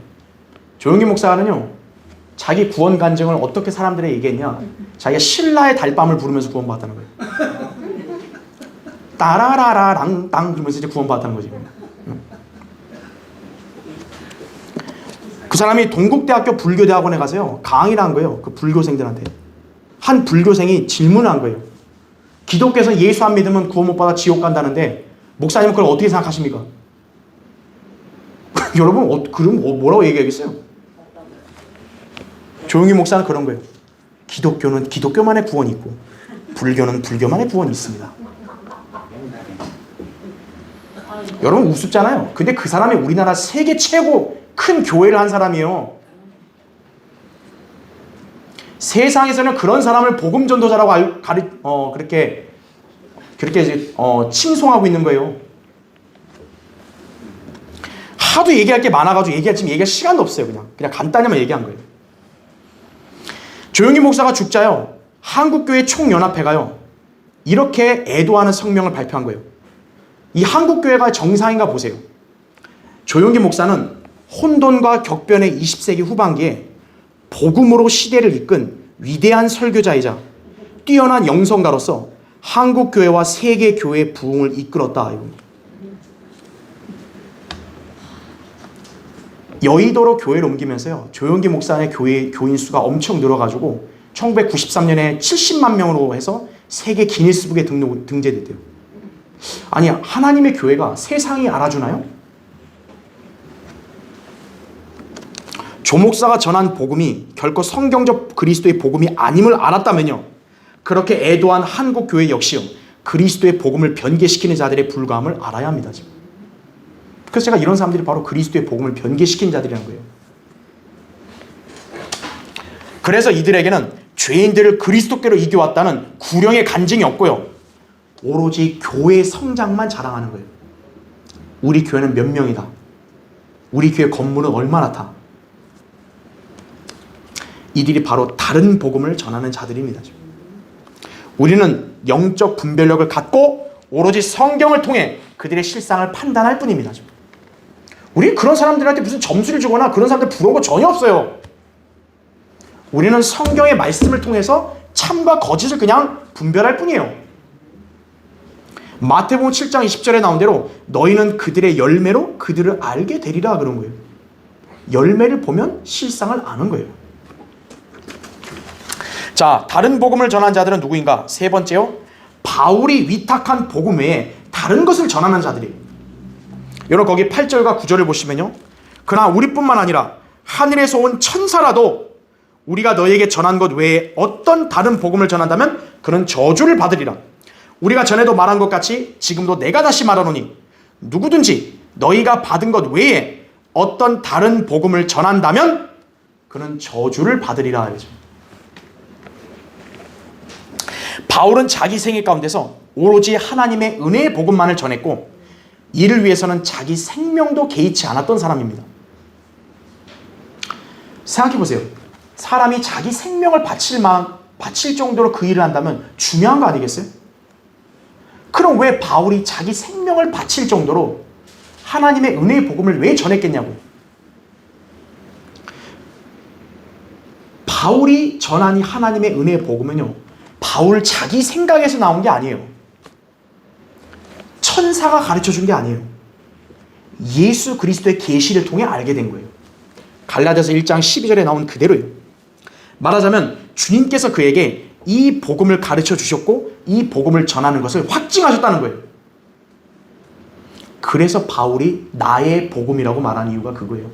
조용기 목사는요. 자기 구원 간증을 어떻게 사람들에게 얘기했냐. 자기가 신라의 달밤을 부르면서 구원받았다는 거예요. 따라라라랑땅 그러면서 이제 구원받았다는 거지. 그 사람이 동국대학교 불교대학원에 가서요. 강의를 한 거예요. 그 불교생들한테. 한 불교생이 질문을 한 거예요. 기독교에서 예수 안 믿으면 구원 못 받아 지옥 간다는데 목사님은 그걸 어떻게 생각하십니까? 여러분 그럼 뭐라고 얘기하겠어요? 조용히 목사는 그런 거예요. 기독교는 기독교만의 구원이 있고 불교는 불교만의 구원이 있습니다. 여러분 우습잖아요. 근데 그 사람이 우리나라 세계 최고 큰 교회를 한 사람이에요. 세상에서는 그런 사람을 복음 전도자라고 그렇게 이제 칭송하고 있는 거예요. 하도 얘기할 게 많아가지고 얘기할 시간도 없어요. 그냥 간단히만 얘기한 거예요. 조용기 목사가 죽자요. 한국교회 총연합회가요. 이렇게 애도하는 성명을 발표한 거예요. 이 한국교회가 정상인가 보세요. 조용기 목사는 혼돈과 격변의 20세기 후반기에 복음으로 시대를 이끈 위대한 설교자이자 뛰어난 영성가로서 한국교회와 세계교회의 부흥을 이끌었다. 여의도로 교회를 옮기면서요. 조용기 목사의 교인 수가 엄청 늘어가지고 1993년에 70만 명으로 해서 세계 기니스북에 등재됐대요. 아니 하나님의 교회가 세상이 알아주나요? 조 목사가 전한 복음이 결코 성경적 그리스도의 복음이 아님을 알았다면요. 그렇게 애도한 한국 교회 역시요. 그리스도의 복음을 변개시키는 자들의 불과함을 알아야 합니다. 지금. 그래서 제가 이런 사람들이 바로 그리스도의 복음을 변개시키는 자들이라는 거예요. 그래서 이들에게는 죄인들을 그리스도께로 이겨왔다는 구령의 간증이 없고요. 오로지 교회의 성장만 자랑하는 거예요. 우리 교회는 몇 명이다. 우리 교회 건물은 얼마나 타. 이들이 바로 다른 복음을 전하는 자들입니다. 우리는 영적 분별력을 갖고 오로지 성경을 통해 그들의 실상을 판단할 뿐입니다. 우리 그런 사람들한테 무슨 점수를 주거나 그런 사람들 부러운 거 전혀 없어요. 우리는 성경의 말씀을 통해서 참과 거짓을 그냥 분별할 뿐이에요. 마태복음 7장 20절에 나온 대로 너희는 그들의 열매로 그들을 알게 되리라 그런 거예요. 열매를 보면 실상을 아는 거예요. 자, 다른 복음을 전한 자들은 누구인가? 세 번째요. 바울이 위탁한 복음 외에 다른 것을 전하는 자들이에요. 여러분 거기 8절과 9절을 보시면요. 그러나 우리뿐만 아니라 하늘에서 온 천사라도 우리가 너에게 전한 것 외에 어떤 다른 복음을 전한다면 그는 저주를 받으리라. 우리가 전에도 말한 것 같이 지금도 내가 다시 말하노니 누구든지 너희가 받은 것 외에 어떤 다른 복음을 전한다면 그는 저주를 받으리라 하죠. 바울은 자기 생애 가운데서 오로지 하나님의 은혜의 복음만을 전했고 이를 위해서는 자기 생명도 개의치 않았던 사람입니다. 생각해보세요. 사람이 자기 생명을 바칠 정도로 그 일을 한다면 중요한 거 아니겠어요? 그럼 왜 바울이 자기 생명을 바칠 정도로 하나님의 은혜의 복음을 왜 전했겠냐고요? 바울이 전한 이 하나님의 은혜의 복음은요, 바울 자기 생각에서 나온 게 아니에요. 천사가 가르쳐 준 게 아니에요. 예수 그리스도의 계시를 통해 알게 된 거예요. 갈라디아서 1장 12절에 나온 그대로예요. 말하자면 주님께서 그에게 이 복음을 가르쳐 주셨고 이 복음을 전하는 것을 확증하셨다는 거예요. 그래서 바울이 나의 복음이라고 말하는 이유가 그거예요.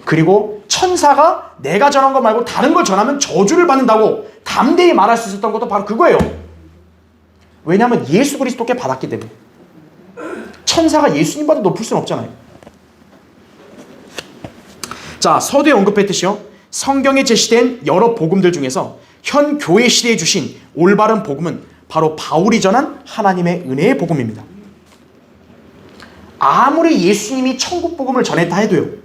그리고 천사가 내가 전한 거 말고 다른 걸 전하면 저주를 받는다고 담대히 말할 수 있었던 것도 바로 그거예요. 왜냐하면 예수 그리스도께 받았기 때문에. 천사가 예수님보다 높을 수는 없잖아요. 자, 서두에 언급했듯이요, 성경에 제시된 여러 복음들 중에서 현 교회 시대에 주신 올바른 복음은 바로 바울이 전한 하나님의 은혜의 복음입니다. 아무리 예수님이 천국 복음을 전했다 해도요,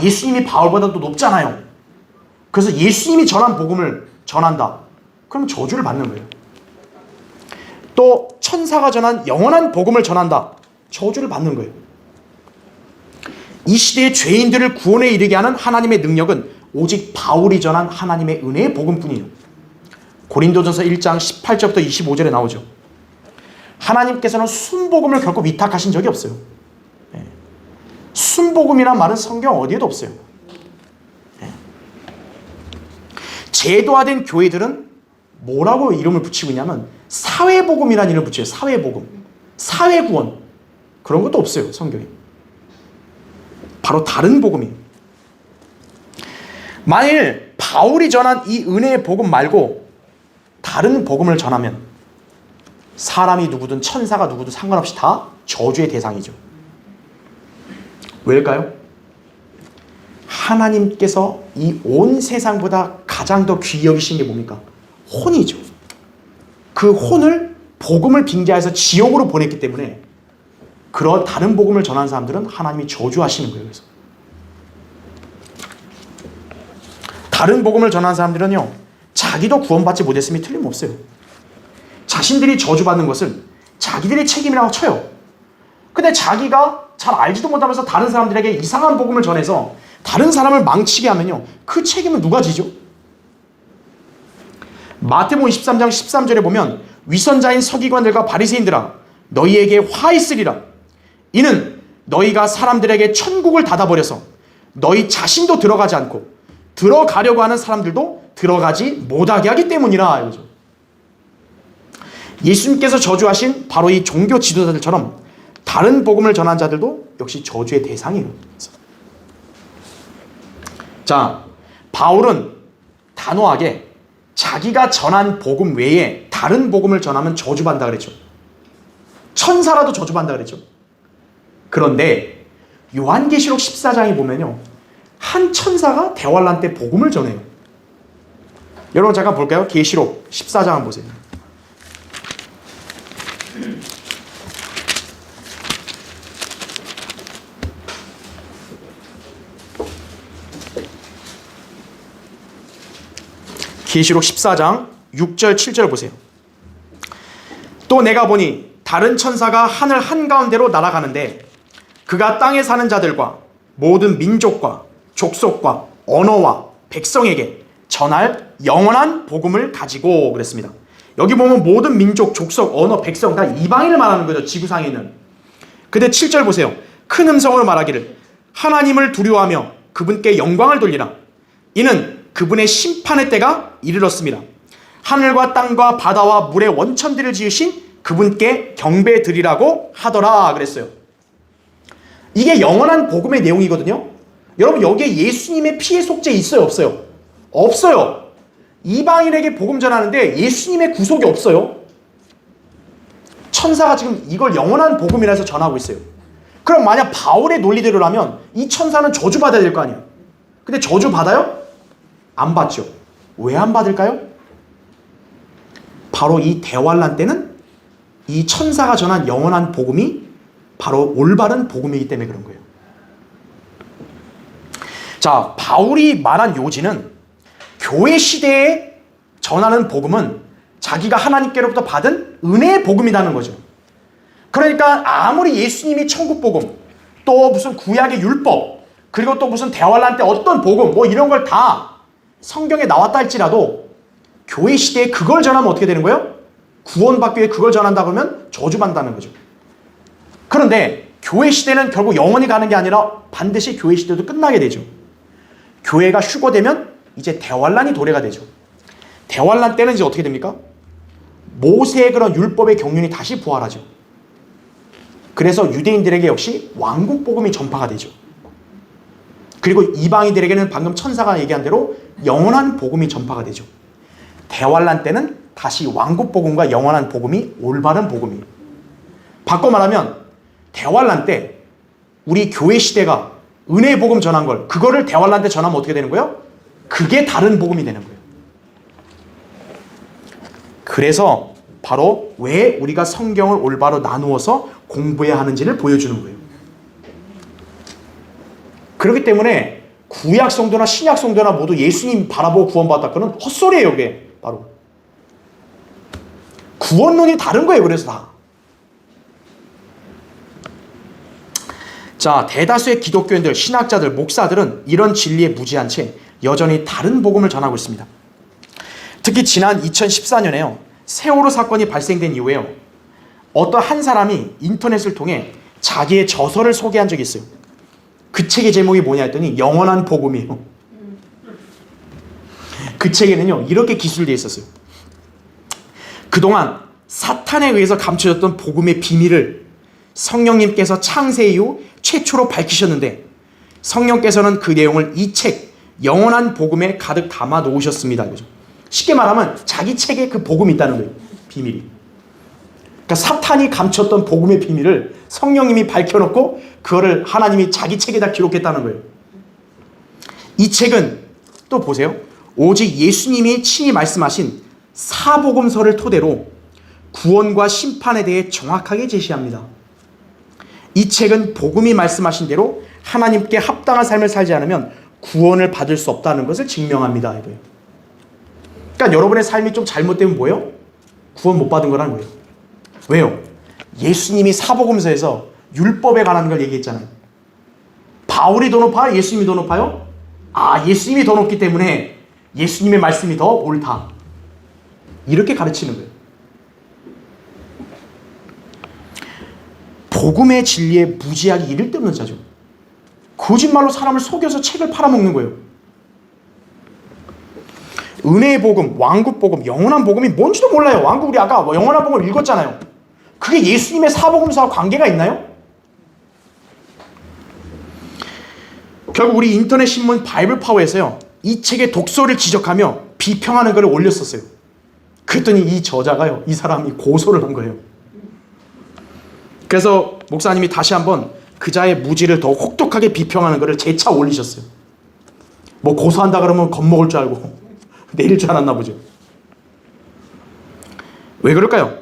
예수님이 바울보다도 높잖아요. 그래서 예수님이 전한 복음을 전한다. 그럼 저주를 받는 거예요. 또 천사가 전한 영원한 복음을 전한다. 저주를 받는 거예요. 이 시대의 죄인들을 구원에 이르게 하는 하나님의 능력은 오직 바울이 전한 하나님의 은혜의 복음뿐이에요. 고린도전서 1장 18절부터 25절에 나오죠. 하나님께서는 순복음을 결코 위탁하신 적이 없어요. 순복음이란 말은 성경 어디에도 없어요. 제도화된 교회들은 뭐라고 이름을 붙이고 있냐면 사회복음이라는 이름을 붙여요. 사회복음, 사회구원, 그런 것도 없어요, 성경에. 바로 다른 복음이에요. 만일 바울이 전한 이 은혜의 복음 말고 다른 복음을 전하면 사람이 누구든 천사가 누구든 상관없이 다 저주의 대상이죠. 왜일까요? 하나님께서 이 온 세상보다 가장 더 귀히 여기신 게 뭡니까? 혼이죠. 그 혼을 복음을 빙자해서 지옥으로 보냈기 때문에 그런 다른 복음을 전한 사람들은 하나님이 저주하시는 거예요. 그래서 다른 복음을 전한 사람들은요, 자기도 구원받지 못했음이 틀림없어요. 자신들이 저주받는 것은 자기들의 책임이라고 쳐요. 근데 자기가 잘 알지도 못하면서 다른 사람들에게 이상한 복음을 전해서 다른 사람을 망치게 하면요, 그 책임은 누가 지죠? 마태복음 23장 13절에 보면 위선자인 서기관들과 바리새인들아 너희에게 화 있으리라. 이는 너희가 사람들에게 천국을 닫아버려서 너희 자신도 들어가지 않고 들어가려고 하는 사람들도 들어가지 못하게 하기 때문이라. 이거죠. 예수님께서 저주하신 바로 이 종교 지도자들처럼 다른 복음을 전한 자들도 역시 저주의 대상이에요. 자, 바울은 단호하게 자기가 전한 복음 외에 다른 복음을 전하면 저주받는다 그랬죠. 천사라도 저주받는다 그랬죠. 그런데 요한계시록 14장에 보면요, 한 천사가 대환란 때 복음을 전해요. 여러분 잠깐 볼까요? 계시록 14장 한번 보세요. 계시록 14장 6절 7절 보세요. 또 내가 보니 다른 천사가 하늘 한가운데로 날아가는데 그가 땅에 사는 자들과 모든 민족과 족속과 언어와 백성에게 전할 영원한 복음을 가지고 그랬습니다. 여기 보면 모든 민족, 족속, 언어, 백성 다 이방인을 말하는 거죠. 지구상에 있는. 근데 7절 보세요. 큰 음성으로 말하기를 하나님을 두려워하며 그분께 영광을 돌리라. 이는 그분의 심판의 때가 이르렀습니다. 하늘과 땅과 바다와 물의 원천들을 지으신 그분께 경배 드리라고 하더라 그랬어요. 이게 영원한 복음의 내용이거든요. 여러분 여기에 예수님의 피의 속죄 있어요, 없어요? 없어요. 이방인에게 복음 전하는데 예수님의 구속이 없어요. 천사가 지금 이걸 영원한 복음이라 해서 전하고 있어요. 그럼 만약 바울의 논리대로라면 이 천사는 저주받아야 될 거 아니에요. 근데 저주받아요? 안 받죠. 왜 안 받을까요? 바로 이 대환란 때는 이 천사가 전한 영원한 복음이 바로 올바른 복음이기 때문에 그런 거예요. 자, 바울이 말한 요지는 교회 시대에 전하는 복음은 자기가 하나님께로부터 받은 은혜의 복음이라는 거죠. 그러니까 아무리 예수님이 천국 복음, 또 무슨 구약의 율법, 그리고 또 무슨 대환란 때 어떤 복음, 뭐 이런 걸 다 성경에 나왔다 할지라도 교회 시대에 그걸 전하면 어떻게 되는 거예요? 구원받기 위해 그걸 전한다 그러면 저주받는다는 거죠. 그런데 교회 시대는 결국 영원히 가는 게 아니라 반드시 교회 시대도 끝나게 되죠. 교회가 휴거되면 이제 대환란이 도래가 되죠. 대환란 때는 이제 어떻게 됩니까? 모세의 그런 율법의 경륜이 다시 부활하죠. 그래서 유대인들에게 역시 왕국 복음이 전파가 되죠. 그리고 이방인들에게는 방금 천사가 얘기한 대로 영원한 복음이 전파가 되죠. 대환란 때는 다시 왕국 복음과 영원한 복음이 올바른 복음이에요. 바꿔 말하면 대환란 때 우리 교회 시대가 은혜의 복음 전한 걸, 그거를 대환란 때 전하면 어떻게 되는 거예요? 그게 다른 복음이 되는 거예요. 그래서 바로 왜 우리가 성경을 올바로 나누어서 공부해야 하는지를 보여주는 거예요. 그렇기 때문에 구약 성도나 신약 성도나 모두 예수님 바라보고 구원받았다. 그건 헛소리예요. 그게 바로 구원론이 다른 거예요. 그래서 다. 자, 대다수의 기독교인들, 신학자들, 목사들은 이런 진리에 무지한 채 여전히 다른 복음을 전하고 있습니다. 특히 지난 2014년에요. 세월호 사건이 발생된 이후에요. 어떤 한 사람이 인터넷을 통해 자기의 저서를 소개한 적이 있어요. 그 책의 제목이 뭐냐 했더니 영원한 복음이에요. 그 책에는요, 이렇게 기술되어 있었어요. 그동안 사탄에 의해서 감춰졌던 복음의 비밀을 성령님께서 창세 이후 최초로 밝히셨는데 성령께서는 그 내용을 이 책 영원한 복음에 가득 담아 놓으셨습니다. 그죠? 쉽게 말하면 자기 책에 그 복음이 있다는 거예요. 비밀이. 그러니까 사탄이 감췄던 복음의 비밀을 성령님이 밝혀놓고 그거를 하나님이 자기 책에다 기록했다는 거예요. 이 책은 또 보세요. 오직 예수님이 친히 말씀하신 사복음서를 토대로 구원과 심판에 대해 정확하게 제시합니다. 이 책은 복음이 말씀하신 대로 하나님께 합당한 삶을 살지 않으면 구원을 받을 수 없다는 것을 증명합니다. 그러니까 여러분의 삶이 좀 잘못되면 뭐예요? 구원 못 받은 거라는 거예요. 왜요? 예수님이 사복음서에서 율법에 관한 걸 얘기했잖아요. 바울이 더 높아요? 예수님이 더 높아요? 아, 예수님이 더 높기 때문에 예수님의 말씀이 더 옳다. 이렇게 가르치는 거예요. 복음의 진리에 무지하게 이를 데 없는 자죠. 거짓말로 사람을 속여서 책을 팔아먹는 거예요. 은혜의 복음, 왕국 복음, 영원한 복음이 뭔지도 몰라요. 왕국, 우리 아까 영원한 복음을 읽었잖아요. 그게 예수님의 사복음서와 관계가 있나요? 결국 우리 인터넷 신문 바이블 파워에서요, 이 책의 독서를 지적하며 비평하는 글을 올렸었어요. 그랬더니 이 저자가요, 이 사람이 고소를 한 거예요. 그래서 목사님이 다시 한번 그자의 무지를 더 혹독하게 비평하는 글을 재차 올리셨어요. 뭐 고소한다 그러면 겁먹을 줄 알고 내릴 줄 알았나 보죠. 왜 그럴까요?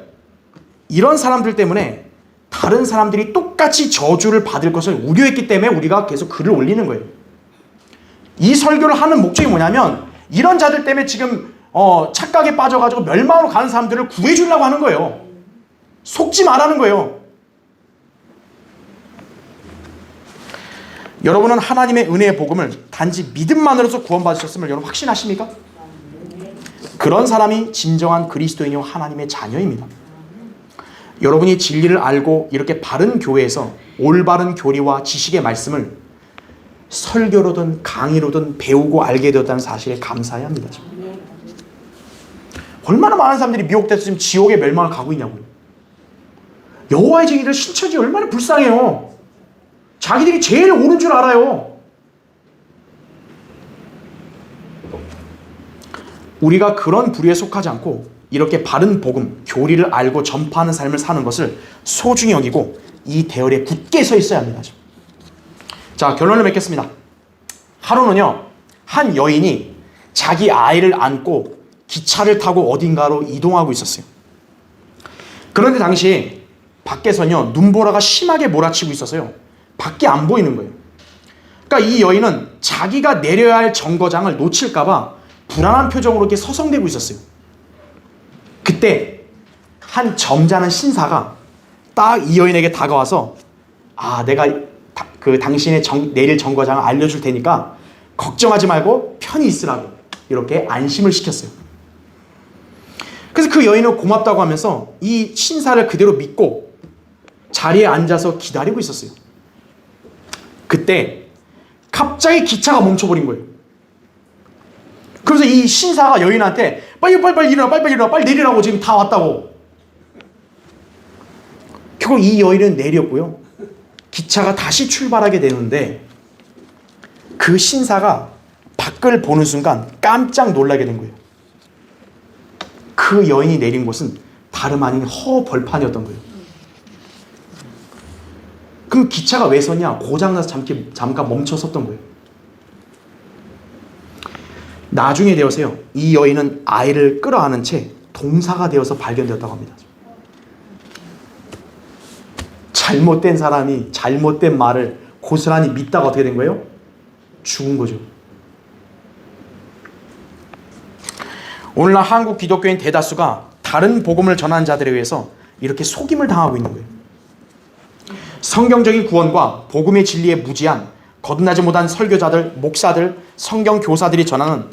이런 사람들 때문에 다른 사람들이 똑같이 저주를 받을 것을 우려했기 때문에 우리가 계속 글을 올리는 거예요. 이 설교를 하는 목적이 뭐냐면 이런 자들 때문에 지금 착각에 빠져가지고 멸망으로 가는 사람들을 구해주려고 하는 거예요. 속지 말라는 거예요. 여러분은 하나님의 은혜의 복음을 단지 믿음만으로서 구원받으셨음을 여러분 확신하십니까? 그런 사람이 진정한 그리스도인이요 하나님의 자녀입니다. 여러분이 진리를 알고 이렇게 바른 교회에서 올바른 교리와 지식의 말씀을 설교로든 강의로든 배우고 알게 되었다는 사실에 감사해야 합니다. 얼마나 많은 사람들이 미혹돼서 지금 지옥의 멸망을 가고 있냐고요. 여호와의 증인들 신처지 얼마나 불쌍해요. 자기들이 제일 옳은 줄 알아요. 우리가 그런 부류에 속하지 않고 이렇게 바른 복음, 교리를 알고 전파하는 삶을 사는 것을 소중히 여기고 이 대열에 굳게 서 있어야 합니다. 자, 결론을 맺겠습니다. 하루는요, 한 여인이 자기 아이를 안고 기차를 타고 어딘가로 이동하고 있었어요. 그런데 당시 밖에서는요, 눈보라가 심하게 몰아치고 있어서요, 밖이 안 보이는 거예요. 그러니까 이 여인은 자기가 내려야 할 정거장을 놓칠까봐 불안한 표정으로 이렇게 서성대고 있었어요. 그때 한 점잖은 신사가 딱 이 여인에게 다가와서 내가 당신의 내릴 정거장을 알려줄 테니까 걱정하지 말고 편히 있으라고 이렇게 안심을 시켰어요. 그래서 그 여인은 고맙다고 하면서 이 신사를 그대로 믿고 자리에 앉아서 기다리고 있었어요. 그때 갑자기 기차가 멈춰버린 거예요. 그래서 이 신사가 여인한테 빨리 일어나, 빨리 내리라고, 지금 다 왔다고. 그리고 이 여인은 내렸고요. 기차가 다시 출발하게 되는데 그 신사가 밖을 보는 순간 깜짝 놀라게 된 거예요. 그 여인이 내린 곳은 다름 아닌 허벌판이었던 거예요. 그럼 기차가 왜 섰냐? 고장나서 잠깐 멈춰 섰던 거예요. 나중에 되어서요, 이 여인은 아이를 끌어안은 채 동사가 되어서 발견되었다고 합니다. 잘못된 사람이 잘못된 말을 고스란히 믿다가 어떻게 된 거예요? 죽은 거죠. 오늘날 한국 기독교인 대다수가 다른 복음을 전하는 자들에 의해서 이렇게 속임을 당하고 있는 거예요. 성경적인 구원과 복음의 진리에 무지한 거듭나지 못한 설교자들, 목사들, 성경 교사들이 전하는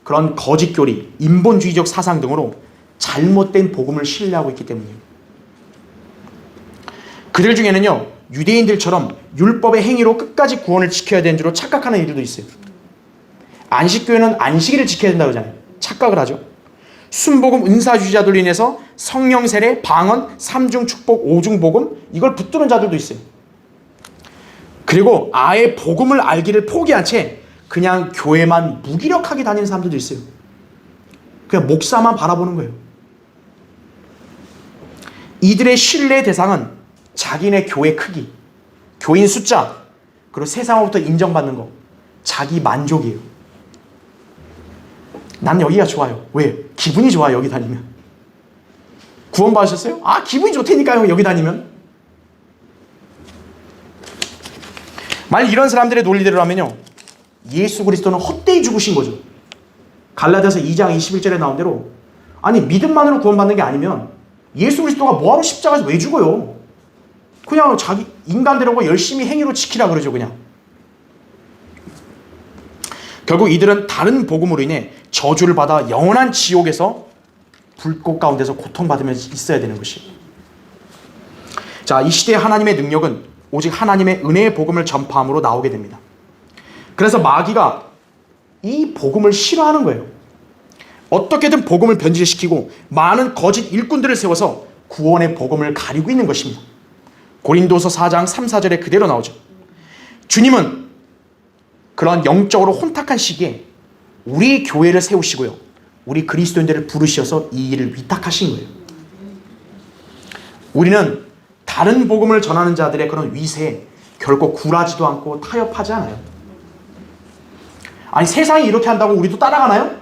그런 거짓 교리, 인본주의적 사상 등으로 잘못된 복음을 신뢰하고 있기 때문이에요. 그들 중에는요, 유대인들처럼 율법의 행위로 끝까지 구원을 지켜야 되는 줄로 착각하는 이들도 있어요. 안식교회는 안식일을 지켜야 된다고 하잖아요. 착각을 하죠. 순복음 은사주의자들로 인해서 성령 세례, 방언, 삼중 축복, 오중 복음 이걸 붙드는 자들도 있어요. 그리고 아예 복음을 알기를 포기한 채 그냥 교회만 무기력하게 다니는 사람들도 있어요. 그냥 목사만 바라보는 거예요. 이들의 신뢰의 대상은 자기네 교회 크기, 교인 숫자, 그리고 세상으로부터 인정받는 거, 자기 만족이에요. 난 여기가 좋아요. 왜? 기분이 좋아요, 여기 다니면. 구원 받으셨어요? 아, 기분이 좋다니까요, 여기 다니면. 만약 이런 사람들의 논리대로라면요, 예수 그리스도는 헛되이 죽으신 거죠. 갈라디아서 2장 21절에 나온 대로, 아니 믿음만으로 구원받는 게 아니면 예수 그리스도가 뭐하러 십자가에서 왜 죽어요? 그냥 자기 인간대로 열심히 행위로 지키라 그러죠. 그냥. 결국 이들은 다른 복음으로 인해 저주를 받아 영원한 지옥에서 불꽃 가운데서 고통받으면서 있어야 되는 것이에요. 자, 이 시대의 하나님의 능력은 오직 하나님의 은혜의 복음을 전파함으로 나오게 됩니다. 그래서 마귀가 이 복음을 싫어하는 거예요. 어떻게든 복음을 변질시키고 많은 거짓 일꾼들을 세워서 구원의 복음을 가리고 있는 것입니다. 고린도서 4장 3, 4절에 그대로 나오죠. 주님은 그런 영적으로 혼탁한 시기에 우리 교회를 세우시고요, 우리 그리스도인들을 부르셔서 이 일을 위탁하신 거예요. 우리는 다른 복음을 전하는 자들의 그런 위세에 결코 굴하지도 않고 타협하지 않아요. 아니 세상이 이렇게 한다고 우리도 따라가나요?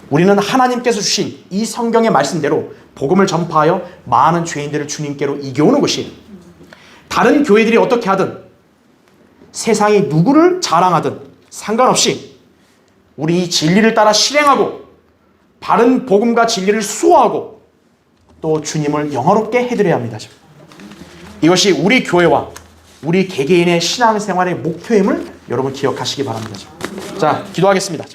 우리는 하나님께서 주신 이 성경의 말씀대로 복음을 전파하여 많은 죄인들을 주님께로 이겨오는 것이에요. 다른 교회들이 어떻게 하든, 세상이 누구를 자랑하든 상관없이 우리 이 진리를 따라 실행하고 바른 복음과 진리를 수호하고 또 주님을 영화롭게 해드려야 합니다. 이것이 우리 교회와 우리 개개인의 신앙생활의 목표임을 여러분 기억하시기 바랍니다. 자, 기도하겠습니다.